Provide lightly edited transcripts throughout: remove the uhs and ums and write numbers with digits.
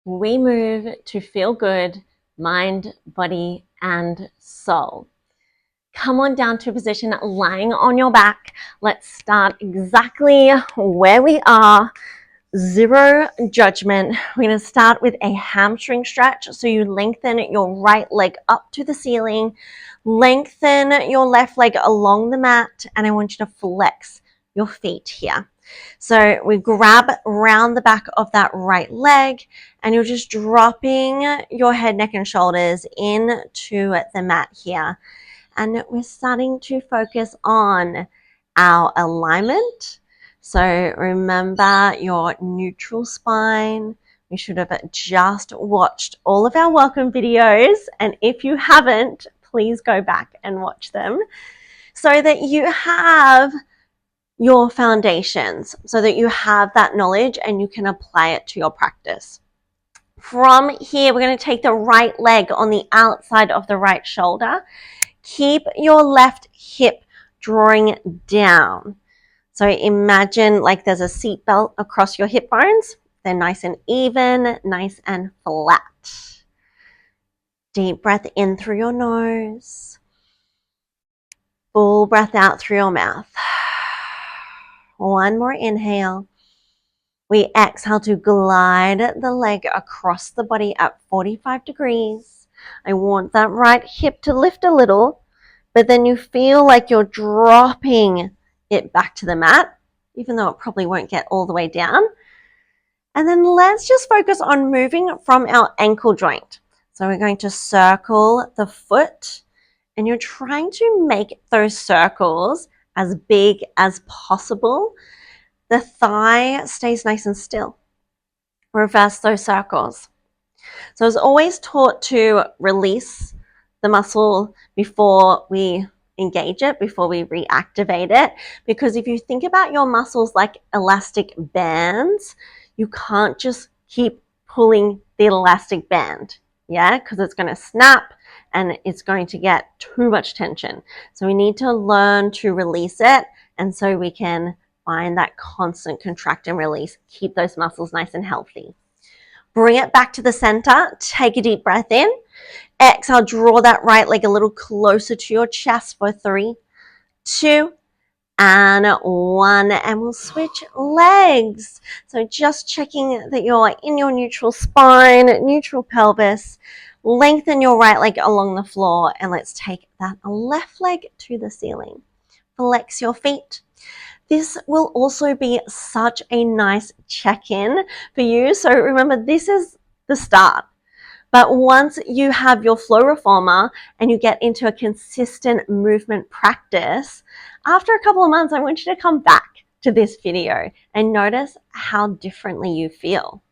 We move to feel good, mind, body, and soul. Come on down to a position lying on your back. Let's start exactly where we are. Zero judgment. We're going to start with a hamstring stretch. So you lengthen your right leg up to the ceiling, lengthen your left leg along the mat, and I want you to flex your feet here. So we grab around the back of that right leg and you're just dropping your head, neck, and shoulders into the mat here. And we're starting to focus on our alignment. So remember your neutral spine. We should have just watched all of our welcome videos. And if you haven't, please go back and watch them so that you have your foundations, so that you have that knowledge and you can apply it to your practice. From here, we're going to take the right leg on the outside of the right shoulder. Keep your left hip drawing down. So imagine like there's a seat belt across your hip bones. They're nice and even, nice and flat. Deep breath in through your nose. Full breath out through your mouth. One more inhale. We exhale to glide the leg across the body at 45 degrees. I want that right hip to lift a little, but then you feel like you're dropping it back to the mat, even though it probably won't get all the way down. And then let's just focus on moving from our ankle joint. So we're going to circle the foot, and you're trying to make those circles as big as possible. The thigh stays nice and still. Reverse those circles. So I was always taught to release the muscle before we engage it, before we reactivate it. Because if you think about your muscles like elastic bands, you can't just keep pulling the elastic band, yeah, because it's going to snap and it's going to get too much tension. So we need to learn to release it, and so we can find that constant contract and release. Keep those muscles nice and healthy. Bring it back to the center. Take a deep breath in. Exhale, draw that right leg a little closer to your chest for 3, 2, and 1. And we'll switch legs. So just checking that you're in your neutral spine, neutral pelvis. Lengthen your right leg along the floor, and let's take that left leg to the ceiling. Flex your feet. This will also be such a nice check-in for you. So remember, this is the start. But once you have your flow reformer and you get into a consistent movement practice, after a couple of months, I want you to come back to this video and notice how differently you feel.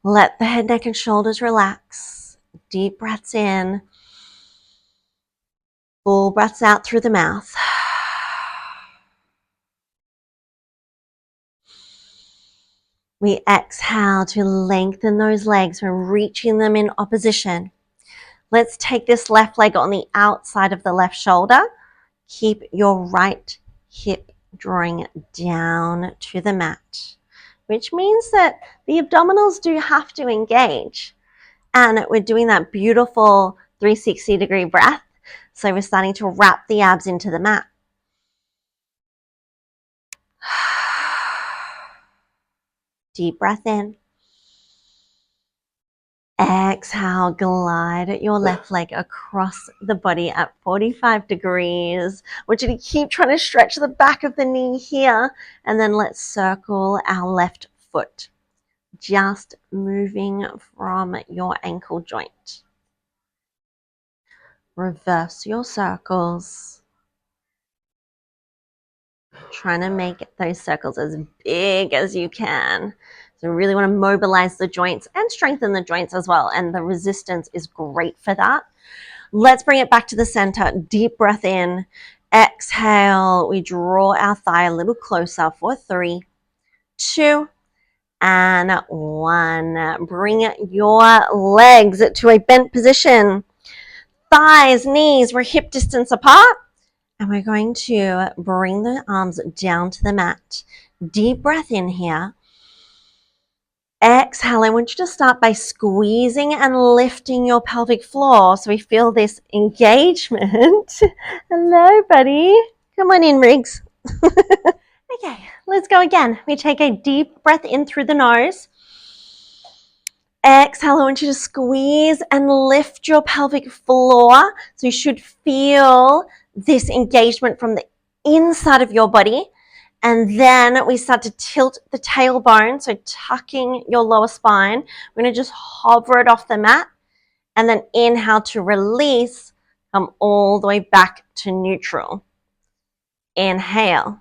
Let the head, neck, and shoulders relax. Deep breaths in. Full breaths out through the mouth. We exhale to lengthen those legs. We're reaching them in opposition. Let's take this left leg on the outside of the left shoulder. Keep your right hip drawing down to the mat, which means that the abdominals do have to engage. And we're doing that beautiful 360-degree breath. So we're starting to wrap the abs into the mat. Deep breath in. Exhale, glide your left leg across the body at 45 degrees. I want you to keep trying to stretch the back of the knee here. And then let's circle our left foot, just moving from your ankle joint. Reverse your circles. Trying to make those circles as big as you can. So we really want to mobilize the joints and strengthen the joints as well. And the resistance is great for that. Let's bring it back to the center. Deep breath in. Exhale. We draw our thigh a little closer for 3, 2, and 1. Bring your legs to a bent position. Thighs, knees, we're hip distance apart. And we're going to bring the arms down to the mat. Deep breath in here. Exhale, I want you to start by squeezing and lifting your pelvic floor so we feel this engagement. Hello, buddy. Come on in, Riggs. Okay, let's go again. We take a deep breath in through the nose. Exhale, I want you to squeeze and lift your pelvic floor. So you should feel this engagement from the inside of your body. And then we start to tilt the tailbone, so tucking your lower spine. We're going to just hover it off the mat. And then inhale to release, come all the way back to neutral. Inhale.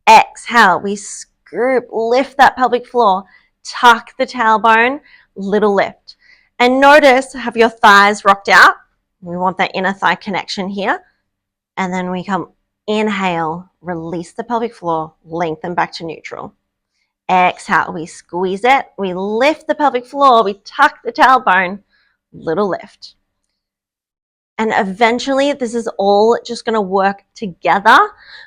Exhale, we scoop, lift that pelvic floor, tuck the tailbone, little lift. And notice, have your thighs rocked out. We want that inner thigh connection here. And then we come, inhale, release the pelvic floor, lengthen back to neutral. Exhale, we squeeze it, we lift the pelvic floor, we tuck the tailbone, little lift. And eventually, this is all just going to work together.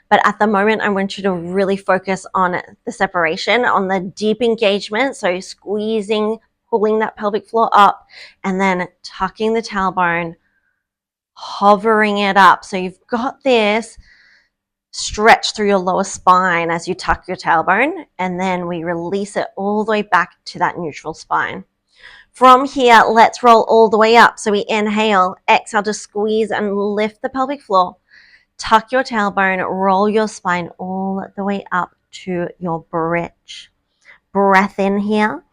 But at the moment, I want you to really focus on the separation, on the deep engagement. So squeezing, pulling that pelvic floor up, and then tucking the tailbone, hovering it up. So you've got this stretch through your lower spine as you tuck your tailbone, and then we release it all the way back to that neutral spine. From here, let's roll all the way up. So we inhale, exhale to squeeze and lift the pelvic floor. Tuck your tailbone, roll your spine all the way up to your bridge. Breath in here.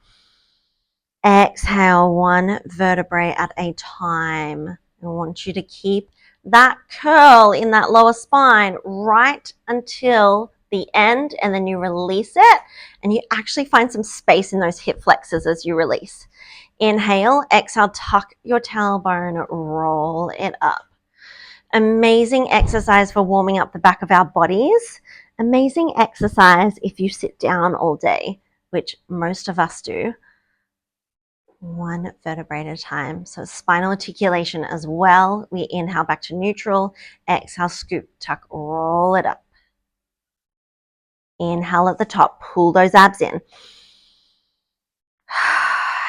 Exhale, one vertebrae at a time. I want you to keep that curl in that lower spine right until the end, and then you release it, and you actually find some space in those hip flexors as you release. Inhale, exhale, tuck your tailbone, roll it up. Amazing exercise for warming up the back of our bodies. Amazing exercise if you sit down all day, which most of us do. One vertebrae at a time. So spinal articulation as well. We inhale back to neutral. Exhale, scoop, tuck, roll it up. Inhale at the top, pull those abs in.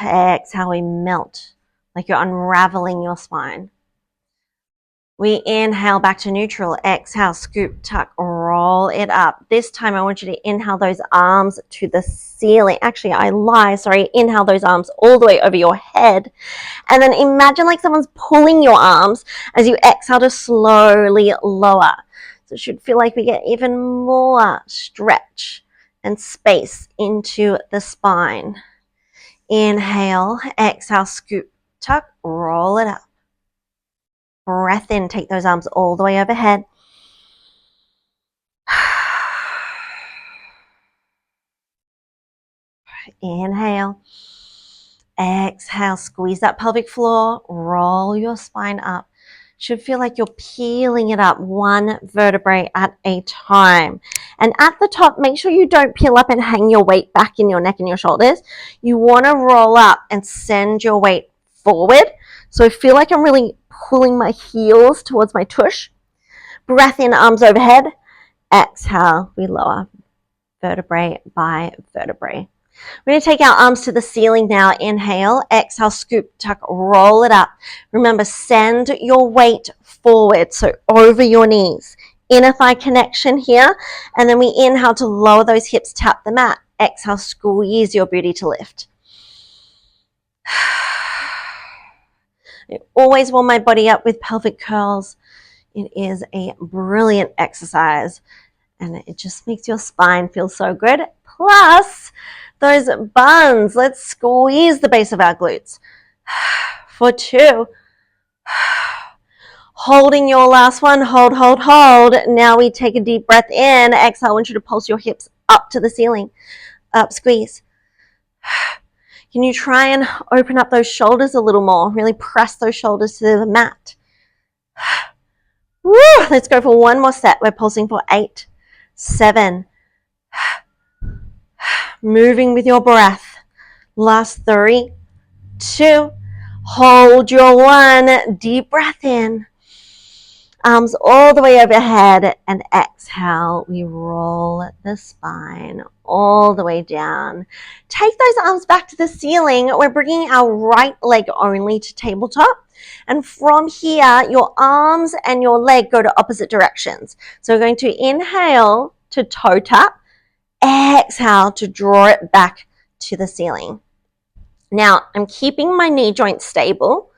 Exhale, we melt like you're unraveling your spine. We inhale back to neutral. Exhale, scoop, tuck, roll it up. This time I want you to inhale those arms to the ceiling. Actually, I lie, sorry. Inhale those arms all the way over your head. And then imagine like someone's pulling your arms as you exhale to slowly lower. So it should feel like we get even more stretch and space into the spine. Inhale, exhale, scoop, tuck, roll it up. Breath in, take those arms all the way overhead. Inhale. Exhale, squeeze that pelvic floor, roll your spine up. Should feel like you're peeling it up one vertebrae at a time. And at the top, make sure you don't peel up and hang your weight back in your neck and your shoulders. You want to roll up and send your weight forward. So I feel like I'm really pulling my heels towards my tush. Breath in, arms overhead. Exhale, we lower vertebrae by vertebrae. We're going to take our arms to the ceiling now. Inhale, exhale, scoop, tuck, roll it up. Remember, send your weight forward, so over your knees. Inner thigh connection here. And then we inhale to lower those hips, tap the mat. Exhale, squeeze your booty to lift. I always warm my body up with pelvic curls. It is a brilliant exercise, and it just makes your spine feel so good. Plus, those buns, let's squeeze the base of our glutes. For 2. Holding your last one, hold, hold, hold. Now we take a deep breath in. Exhale, I want you to pulse your hips up to the ceiling. Up, squeeze. Can you try and open up those shoulders a little more? Really press those shoulders to the mat. Woo! Let's go for one more set. We're pulsing for 8, 7. Moving with your breath. Last 3, 2. Hold your 1. Deep breath in. Arms all the way overhead, and exhale, we roll the spine all the way down. Take those arms back to the ceiling. We're bringing our right leg only to tabletop. And from here, your arms and your leg go to opposite directions. So we're going to inhale to toe tap, exhale to draw it back to the ceiling. Now, I'm keeping my knee joint stable.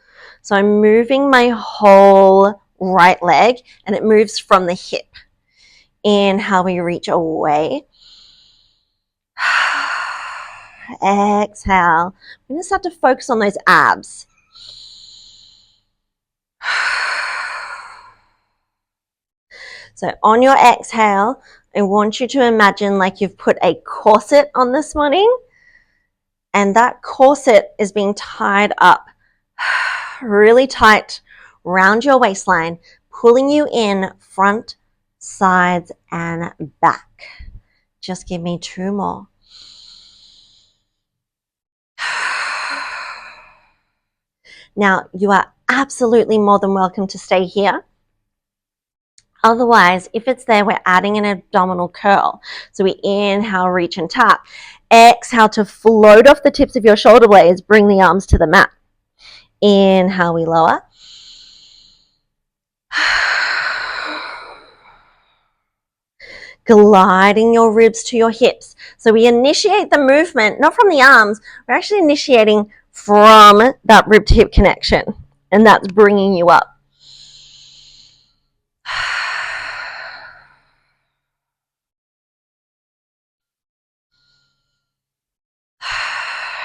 So I'm moving my whole right leg, and it moves from the hip. Inhale, we reach away. Exhale. I'm going to start to focus on those abs. So on your exhale, I want you to imagine like you've put a corset on this morning, and that corset is being tied up really tight around your waistline, pulling you in front, sides, and back. Just give me 2 more. Now, you are absolutely more than welcome to stay here. Otherwise, if it's there, we're adding an abdominal curl. So we inhale, reach and tap. Exhale to float off the tips of your shoulder blades. Bring the arms to the mat. Inhale, we lower. Gliding your ribs to your hips. So we initiate the movement, not from the arms, we're actually initiating from that rib to hip connection, and that's bringing you up.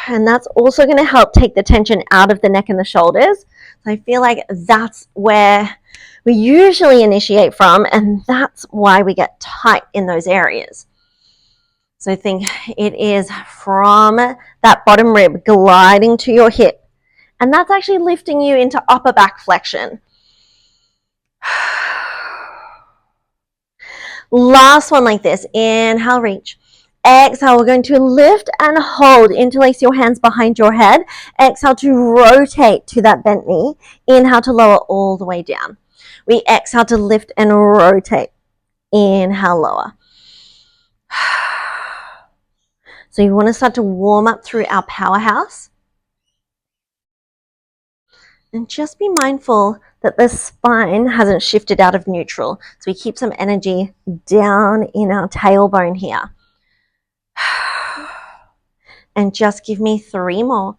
And that's also going to help take the tension out of the neck and the shoulders. So I feel like that's where we usually initiate from, and that's why we get tight in those areas. So think it is from that bottom rib gliding to your hip, and that's actually lifting you into upper back flexion. Last one like this. Inhale, reach. Exhale, we're going to lift and hold. Interlace your hands behind your head. Exhale to rotate to that bent knee. Inhale to lower all the way down. We exhale to lift and rotate. Inhale, lower. So you want to start to warm up through our powerhouse. And just be mindful that the spine hasn't shifted out of neutral. So we keep some energy down in our tailbone here. And just give me 3 more.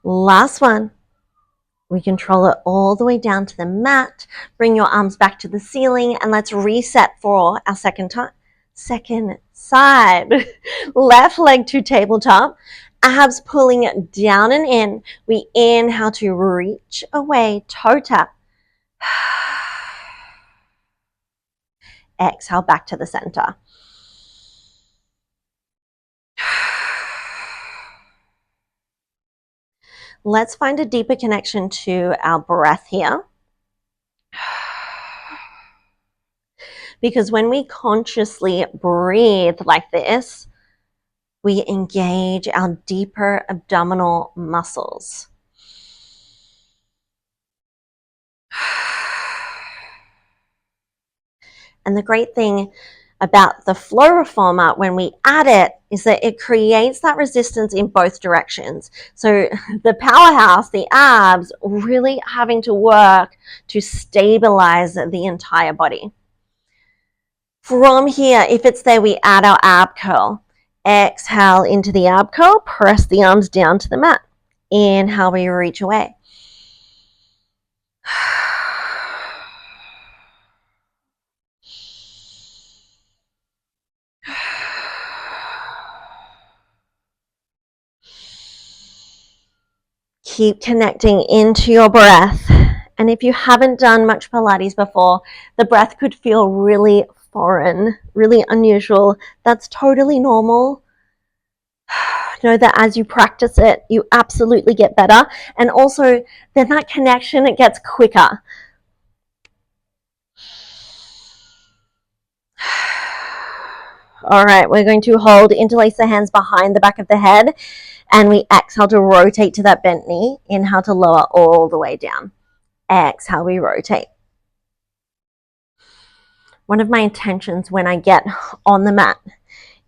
Last one. We control it all the way down to the mat. Bring your arms back to the ceiling, and let's reset for our second side. Left leg to tabletop. Abs pulling down and in. We inhale to reach away, toe tap. Exhale back to the center. Let's find a deeper connection to our breath here. Because when we consciously breathe like this, we engage our deeper abdominal muscles. And the great thing about the flow reformer when we add it is that it creates that resistance in both directions. So the powerhouse, the abs, really having to work to stabilize the entire body. From here, if it's there, we add our ab curl. Exhale into the ab curl, press the arms down to the mat. Inhale, we reach away. Keep connecting into your breath. And if you haven't done much Pilates before, the breath could feel really foreign, really unusual. That's totally normal. Know that as you practice it, you absolutely get better. And also, then that connection, it gets quicker. All right, we're going to hold, interlace the hands behind the back of the head. And we exhale to rotate to that bent knee. Inhale to lower all the way down. Exhale, we rotate. One of my intentions when I get on the mat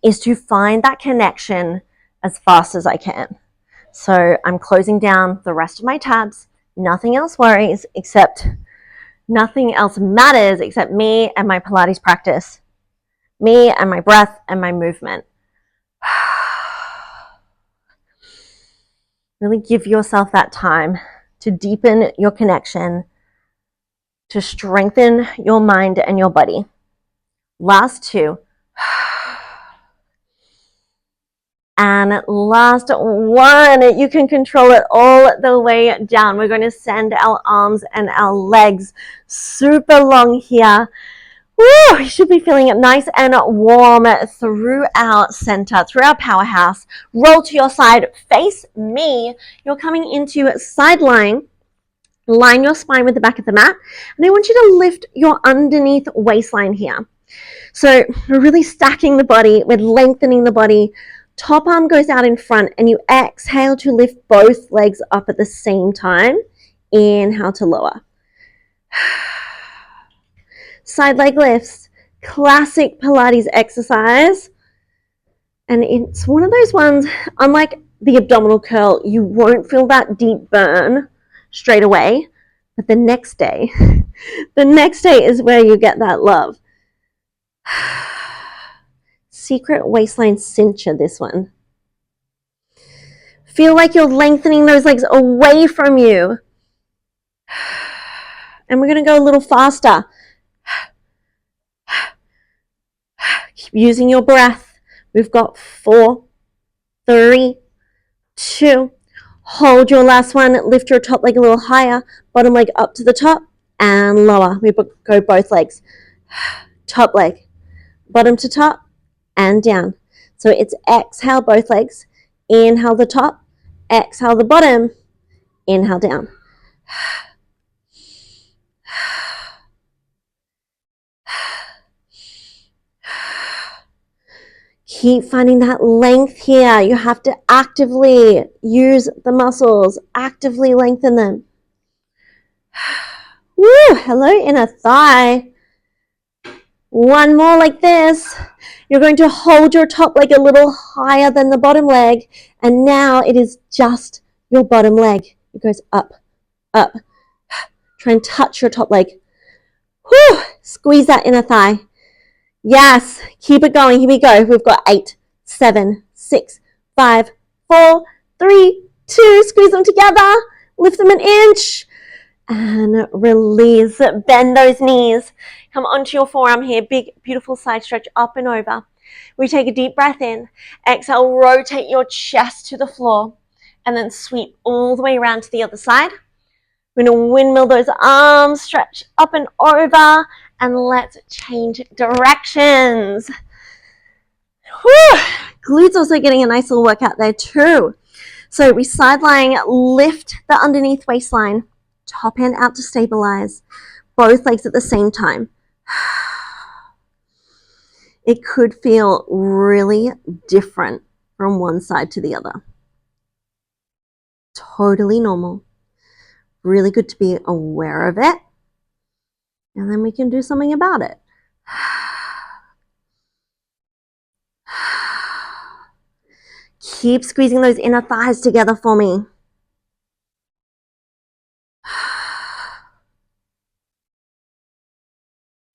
is to find that connection as fast as I can. So I'm closing down the rest of my tabs. Nothing else worries except nothing else matters except me and my Pilates practice, me and my breath and my movement. Really give yourself that time to deepen your connection, to strengthen your mind and your body. Last two. And last one, you can control it all the way down. We're going to send our arms and our legs super long here. Woo, you should be feeling it nice and warm through our center, through our powerhouse. Roll to your side, face me. You're coming into side lying. Line your spine with the back of the mat. And I want you to lift your underneath waistline here. So we're really stacking the body, we're lengthening the body. Top arm goes out in front and you exhale to lift both legs up at the same time. Inhale to lower. Side leg lifts, classic Pilates exercise. And it's one of those ones, unlike the abdominal curl, you won't feel that deep burn straight away. But the next day is where you get that love. Secret waistline cincher, this one. Feel like you're lengthening those legs away from you. And we're going to go a little faster. Keep using your breath. We've got 4, 3, 2. Hold your last one. Lift your top leg a little higher. Bottom leg up to the top and lower. We go both legs. Top leg. Bottom to top and down. So it's exhale both legs. Inhale the top. Exhale the bottom. Inhale down. Keep finding that length here. You have to actively use the muscles, actively lengthen them. Woo, hello inner thigh. One more like this. You're going to hold your top leg a little higher than the bottom leg. And now it is just your bottom leg. It goes up, up. Try and touch your top leg. Whew, squeeze that inner thigh. Yes, keep it going. Here we go. We've got 8, 7, 6, 5, 4, 3, 2. Squeeze them together. Lift them an inch. And release. Bend those knees. Come onto your forearm here. Big, beautiful side stretch up and over. We take a deep breath in. Exhale, rotate your chest to the floor. And then sweep all the way around to the other side. We're going to windmill those arms. Stretch up and over. And let's change directions. Whew. Glutes also getting a nice little workout there too. So we side lying, lift the underneath waistline, top hand out to stabilize, both legs at the same time. It could feel really different from one side to the other. Totally normal. Really good to be aware of it. And then we can do something about it. Keep squeezing those inner thighs together for me.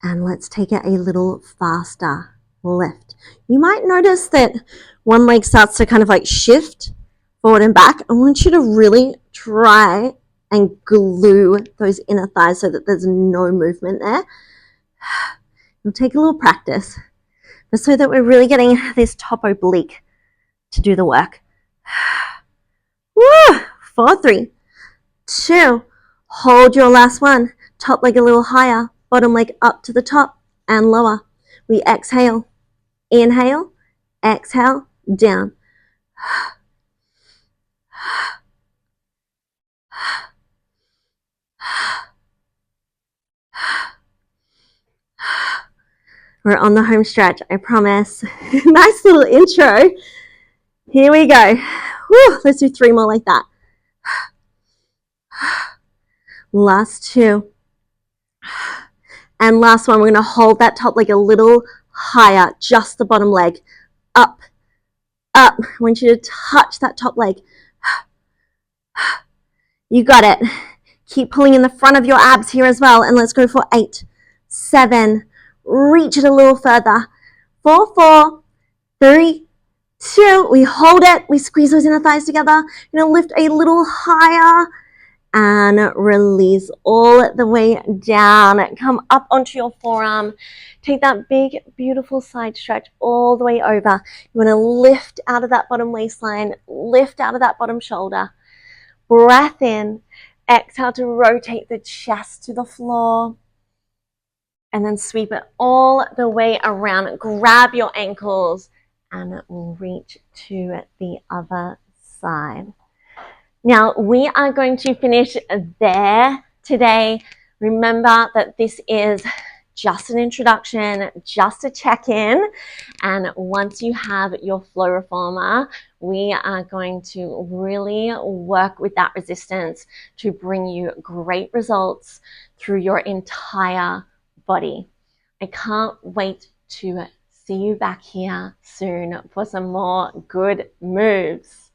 And let's take it a little faster. Lift. You might notice that one leg starts to kind of like shift forward and back. I want you to really try and glue those inner thighs so that there's no movement there. It'll take a little practice, but so that we're really getting this top oblique to do the work. Woo! 4, 3, 2. Hold your last one. Top leg a little higher, bottom leg up to the top and lower. We exhale, inhale, exhale, down. We're on the home stretch, I promise. Nice little intro. Here we go. Whew, let's do 3 more like that. Last 2. And last one, we're going to hold that top leg a little higher, just the bottom leg. Up, up. I want you to touch that top leg. You got it. Keep pulling in the front of your abs here as well. And let's go for 8, 7. Reach it a little further. 4, 4, 3, 2. We hold it. We squeeze those inner thighs together. You're going to lift a little higher and release all the way down. Come up onto your forearm. Take that big, beautiful side stretch all the way over. You want to lift out of that bottom waistline, lift out of that bottom shoulder. Breath in. Exhale to rotate the chest to the floor. And then sweep it all the way around. Grab your ankles and reach to the other side. Now, we are going to finish there today. Remember that this is just an introduction, just a check-in. And once you have your flow reformer, we are going to really work with that resistance to bring you great results through your entire body. I can't wait to see you back here soon for some more good moves.